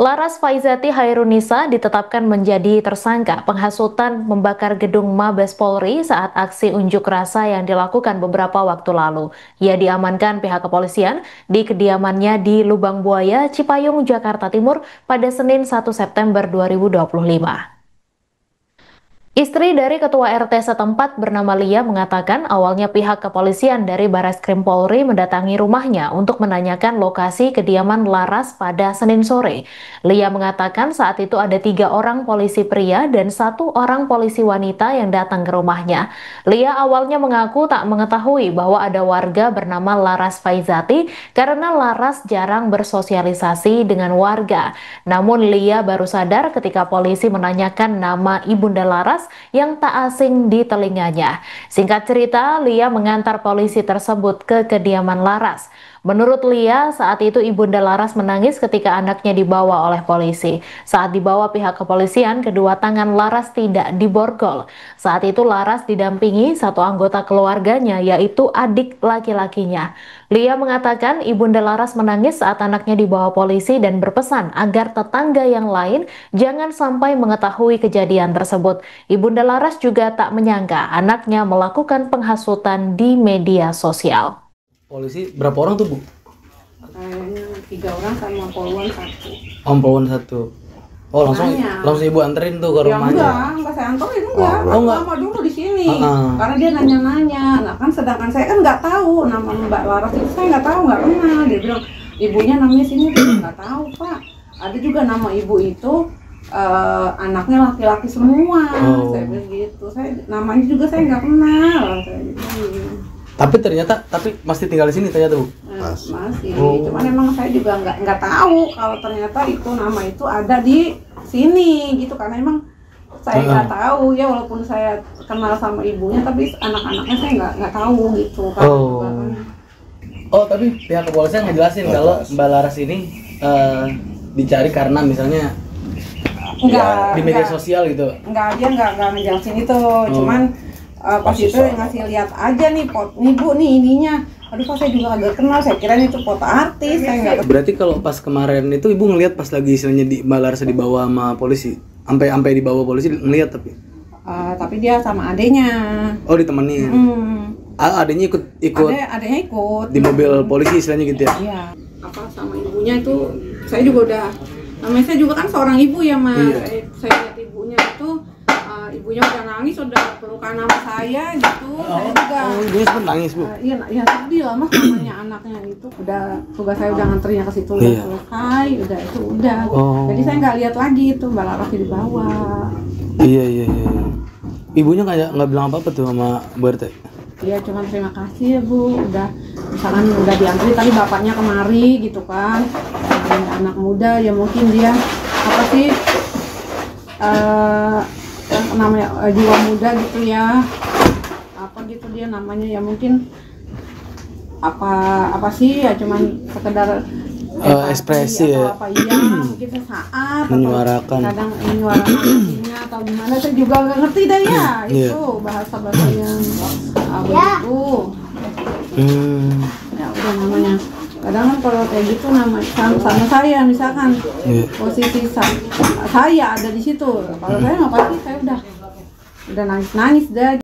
Laras Faizati Hairunisa ditetapkan menjadi tersangka penghasutan membakar gedung Mabes Polri saat aksi unjuk rasa yang dilakukan beberapa waktu lalu. Ia diamankan pihak kepolisian di kediamannya di Lubang Buaya, Cipayung, Jakarta Timur pada Senin 1 September 2025. Istri dari Ketua RT setempat bernama Lia mengatakan awalnya pihak kepolisian dari Barreskrim Polri mendatangi rumahnya untuk menanyakan lokasi kediaman Laras pada Senin sore. Lia mengatakan saat itu ada 3 orang polisi pria dan 1 orang polisi wanita yang datang ke rumahnya. Lia awalnya mengaku tak mengetahui bahwa ada warga bernama Laras Faizati karena Laras jarang bersosialisasi dengan warga. Namun Lia baru sadar ketika polisi menanyakan nama Ibunda Laras yang tak asing di telinganya. Singkat cerita, Lia mengantar polisi tersebut ke kediaman Laras. Menurut Lia, saat itu Ibunda Laras menangis ketika anaknya dibawa oleh polisi. Saat dibawa pihak kepolisian, kedua tangan Laras tidak diborgol. Saat itu Laras didampingi 1 anggota keluarganya, yaitu adik laki-lakinya. Lia mengatakan Ibunda Laras menangis saat anaknya dibawa polisi dan berpesan agar tetangga yang lain jangan sampai mengetahui kejadian tersebut. Ibunda Laras juga tak menyangka anaknya melakukan penghasutan di media sosial. Polisi berapa orang tuh, Bu? Kayaknya 3 orang sama poluan 1. Poluan 1. Oh, langsung Ibu anterin tuh ke rumahnya. Enggak saya anterin enggak. Lama dulu di sini. Karena dia nanya-nanya. Nah, kan sedangkan saya kan nggak tahu nama Mbak Laras itu, saya nggak tahu, nggak kenal. Dia bilang ibunya namanya sini, nggak tahu, Pak. Ada juga nama ibu itu anaknya laki-laki semua. Saya bilang gitu. Namanya juga saya nggak kenal. Saya gitu. Tapi ternyata masih tinggal di sini ternyata, Bu. Masih. Cuman emang saya juga nggak tahu kalau ternyata itu nama itu ada di sini gitu, karena emang saya nggak tahu ya, walaupun saya kenal sama ibunya tapi anak-anaknya saya nggak tahu gitu kan. Tapi pihak kepolisian ngejelasin kalau Mbak Laras ini dicari karena misalnya di media sosial gitu. Dia nggak ngejelasin itu. Cuman pas itu ngasih lihat aja nih Bu nih ininya. Aduh, Pak, saya juga agak kenal, saya kira itu foto artis. Saya nggak. Berarti kalau pas kemarin itu Ibu ngelihat pas lagi istilahnya di Mbak Laras dibawa sama polisi, sampai dibawa polisi ngelihat tapi dia sama adenya. Oh, ditemenin. Adenya ikut. Adenya ikut di mobil polisi istilahnya gitu ya. Iya. Sama ibunya itu saya juga udah, namanya saya juga kan seorang ibu ya, Mas. Iya. Saya lihat ibunya itu ibunya udah nangis, udah pelukan nama saya gitu. Saya juga. Ibunya sempat nangis, Bu. Iya sedih lah, Mas, namanya anaknya itu. Tugas saya udah nganternya ke situ, udah selesai, udah. Jadi saya nggak lihat lagi itu Mbak Laras dibawa. Iya. Ibunya nggak bilang apa-apa tuh sama Bu RT? Iya, cuma terima kasih ya, Bu, misalkan udah diantri tadi bapaknya kemari gitu kan. Anak muda ya, mungkin dia apa sih namanya jiwa muda gitu ya, apa gitu dia namanya ya, mungkin apa sih ya, cuman sekedar ekspresi ya, apa iya mungkin sesaat menyuarakan, kadang menyuarakan hatinya atau gimana, saya juga nggak ngerti dah ya. Itu bahasa yang begitu. Ya udah, namanya kadang kan kalau kayak gitu namanya sama saya misalkan posisi saya ada di situ, kalau saya nggak pasti saya udah nangis dah.